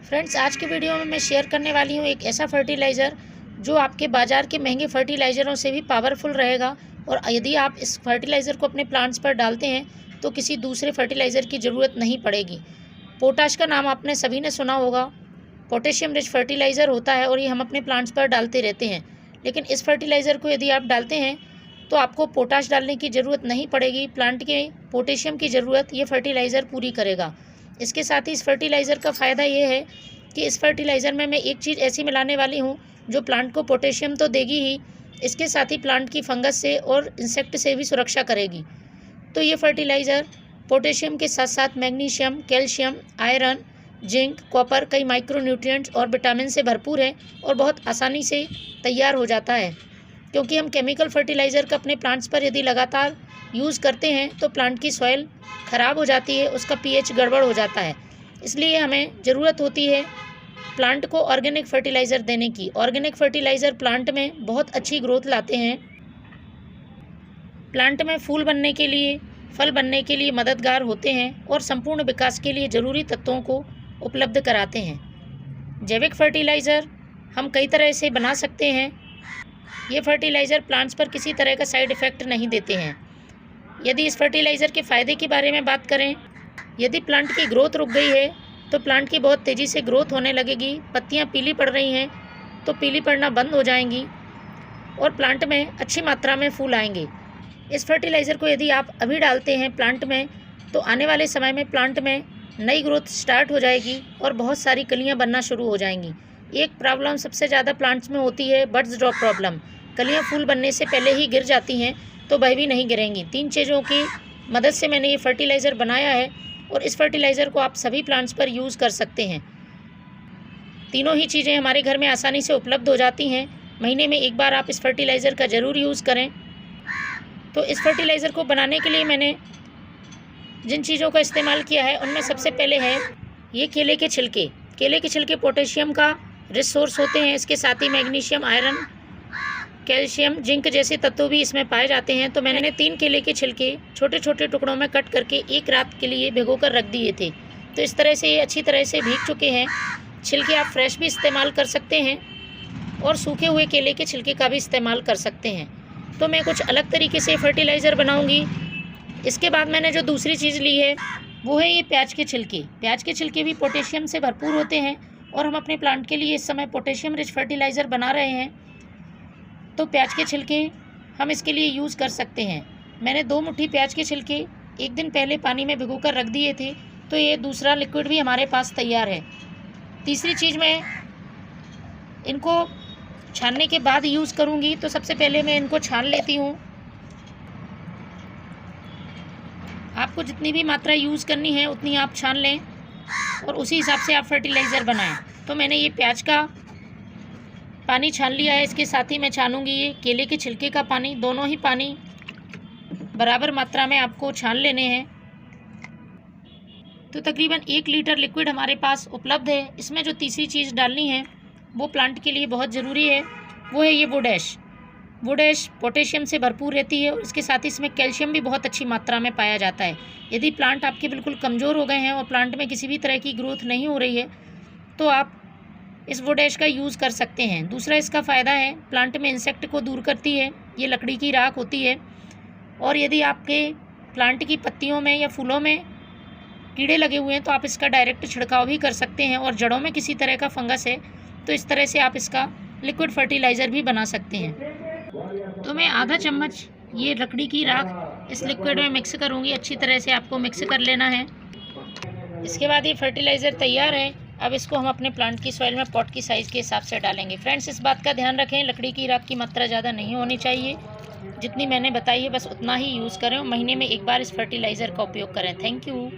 Friends, आज की video में मैं शेयर करने वाली हूँ एक ऐसा फर्टिलाइज़र जो आपके बाज़ार के महंगे फर्टिलाइज़रों से भी पावरफुल रहेगा। और यदि आप इस फर्टिलाइज़र को अपने प्लांट्स पर डालते हैं तो किसी दूसरे फर्टिलाइज़र की ज़रूरत नहीं पड़ेगी। पोटाश का नाम आपने सभी ने सुना होगा। पोटेशियम रिच फर्टिलाइज़र होता है और ये हम अपने प्लांट्स पर डालते रहते हैं। लेकिन इस फर्टिलाइज़र को यदि आप डालते हैं तो आपको पोटाश डालने की ज़रूरत नहीं पड़ेगी। प्लांट के पोटेशियम की ज़रूरत ये फर्टिलाइज़र पूरी करेगा। इसके साथ ही इस फर्टिलाइज़र का फ़ायदा ये है कि इस फर्टिलाइज़र में मैं एक चीज़ ऐसी मिलाने वाली हूँ जो प्लांट को पोटेशियम तो देगी ही, इसके साथ ही प्लांट की फंगस से और इंसेक्ट से भी सुरक्षा करेगी। तो ये फर्टिलाइज़र पोटेशियम के साथ साथ magnesium, calcium, iron, zinc, copper, कई माइक्रोन्यूट्रिएंट्स और विटामिन से भरपूर है और बहुत आसानी से तैयार हो जाता है। क्योंकि हम केमिकल फर्टिलाइज़र का अपने प्लांट्स पर यदि लगातार यूज़ करते हैं तो प्लांट की सॉइल ख़राब हो जाती है, उसका पीएच गड़बड़ हो जाता है। इसलिए हमें ज़रूरत होती है प्लांट को ऑर्गेनिक फर्टिलाइज़र देने की। ऑर्गेनिक फर्टिलाइज़र प्लांट में बहुत अच्छी ग्रोथ लाते हैं, प्लांट में फूल बनने के लिए, फल बनने के लिए मददगार होते हैं और संपूर्ण विकास के लिए ज़रूरी तत्वों को उपलब्ध कराते हैं। जैविक फर्टिलाइज़र हम कई तरह से बना सकते हैं। ये फर्टिलाइज़र प्लांट्स पर किसी तरह का साइड इफ़ेक्ट नहीं देते हैं। यदि इस फर्टिलाइज़र के फ़ायदे के बारे में बात करें, यदि प्लांट की ग्रोथ रुक गई है तो प्लांट की बहुत तेज़ी से ग्रोथ होने लगेगी। पत्तियां पीली पड़ रही हैं तो पीली पड़ना बंद हो जाएंगी और प्लांट में अच्छी मात्रा में फूल आएंगे। इस फर्टिलाइज़र को यदि आप अभी डालते हैं प्लांट में तो आने वाले समय में प्लांट में नई ग्रोथ स्टार्ट हो जाएगी और बहुत सारी कलियाँ बनना शुरू हो जाएंगी। एक प्रॉब्लम सबसे ज़्यादा प्लांट्स में होती है, बड्स ड्रॉप प्रॉब्लम। कलियाँ फूल बनने से पहले ही गिर जाती हैं तो वह भी नहीं गिरेंगी। 3 चीज़ों की मदद से मैंने ये फर्टिलाइज़र बनाया है और इस फर्टिलाइज़र को आप सभी प्लांट्स पर यूज़ कर सकते हैं। तीनों ही चीज़ें हमारे घर में आसानी से उपलब्ध हो जाती हैं। महीने में एक बार आप इस फर्टिलाइज़र का ज़रूर यूज़ करें। तो इस फर्टिलाइज़र को बनाने के लिए मैंने जिन चीज़ों का इस्तेमाल किया है उनमें सबसे पहले है ये केले के छिलके। केले के छिलके पोटेशियम का रिच सोर्स होते हैं। इसके साथ ही मैग्नीशियम, आयरन, कैल्शियम, जिंक जैसे तत्व भी इसमें पाए जाते हैं। तो मैंने 3 केले के छिलके छोटे छोटे टुकड़ों में कट करके एक रात के लिए भिगोकर रख दिए थे। तो इस तरह से ये अच्छी तरह से भीग चुके हैं। छिलके आप फ्रेश भी इस्तेमाल कर सकते हैं और सूखे हुए केले के छिलके का भी इस्तेमाल कर सकते हैं। तो मैं कुछ अलग तरीके से फर्टिलाइज़र बनाऊँगी। इसके बाद मैंने जो दूसरी चीज़ ली है वो है ये प्याज के छिलके। प्याज के छिलके भी पोटेशियम से भरपूर होते हैं और हम अपने प्लांट के लिए इस समय पोटेशियम रिच फर्टिलाइज़र बना रहे हैं। तो प्याज के छिलके हम इसके लिए यूज़ कर सकते हैं। मैंने 2 मुट्ठी प्याज के छिलके एक दिन पहले पानी में भिगोकर रख दिए थे, तो ये दूसरा लिक्विड भी हमारे पास तैयार है। तीसरी चीज़ मैं इनको छानने के बाद यूज़ करूँगी। तो सबसे पहले मैं इनको छान लेती हूँ। आपको जितनी भी मात्रा यूज़ करनी है उतनी आप छान लें और उसी हिसाब से आप फर्टिलाइज़र बनाएं। तो मैंने ये प्याज का पानी छान लिया है। इसके साथ ही मैं छानूंगी ये केले के छिलके का पानी। दोनों ही पानी बराबर मात्रा में आपको छान लेने हैं। तो तकरीबन 1 लीटर लिक्विड हमारे पास उपलब्ध है। इसमें जो तीसरी चीज़ डालनी है वो प्लांट के लिए बहुत ज़रूरी है, वो है ये वुडैश। वुडैश पोटेशियम से भरपूर रहती है और इसके साथ ही इसमें कैल्शियम भी बहुत अच्छी मात्रा में पाया जाता है। यदि प्लांट आपके बिल्कुल कमज़ोर हो गए हैं और प्लांट में किसी भी तरह की ग्रोथ नहीं हो रही है तो आप इस वुडैश का यूज़ कर सकते हैं। दूसरा इसका फ़ायदा है प्लांट में इंसेक्ट को दूर करती है। ये लकड़ी की राख होती है और यदि आपके प्लांट की पत्तियों में या फूलों में कीड़े लगे हुए हैं तो आप इसका डायरेक्ट छिड़काव भी कर सकते हैं। और जड़ों में किसी तरह का फंगस है तो इस तरह से आप इसका लिक्विड फर्टिलाइज़र भी बना सकते हैं। तो मैं आधा चम्मच ये लकड़ी की राख इस लिक्विड में मिक्स करूँगी। अच्छी तरह से आपको मिक्स कर लेना है। इसके बाद ये फर्टिलाइज़र तैयार है। अब इसको हम अपने प्लांट की सॉइल में पॉट की साइज़ के हिसाब से डालेंगे। फ्रेंड्स, इस बात का ध्यान रखें लकड़ी की राख की मात्रा ज़्यादा नहीं होनी चाहिए। जितनी मैंने बताई है बस उतना ही यूज़ करें और महीने में एक बार इस फर्टिलाइज़र का उपयोग करें। Thank you.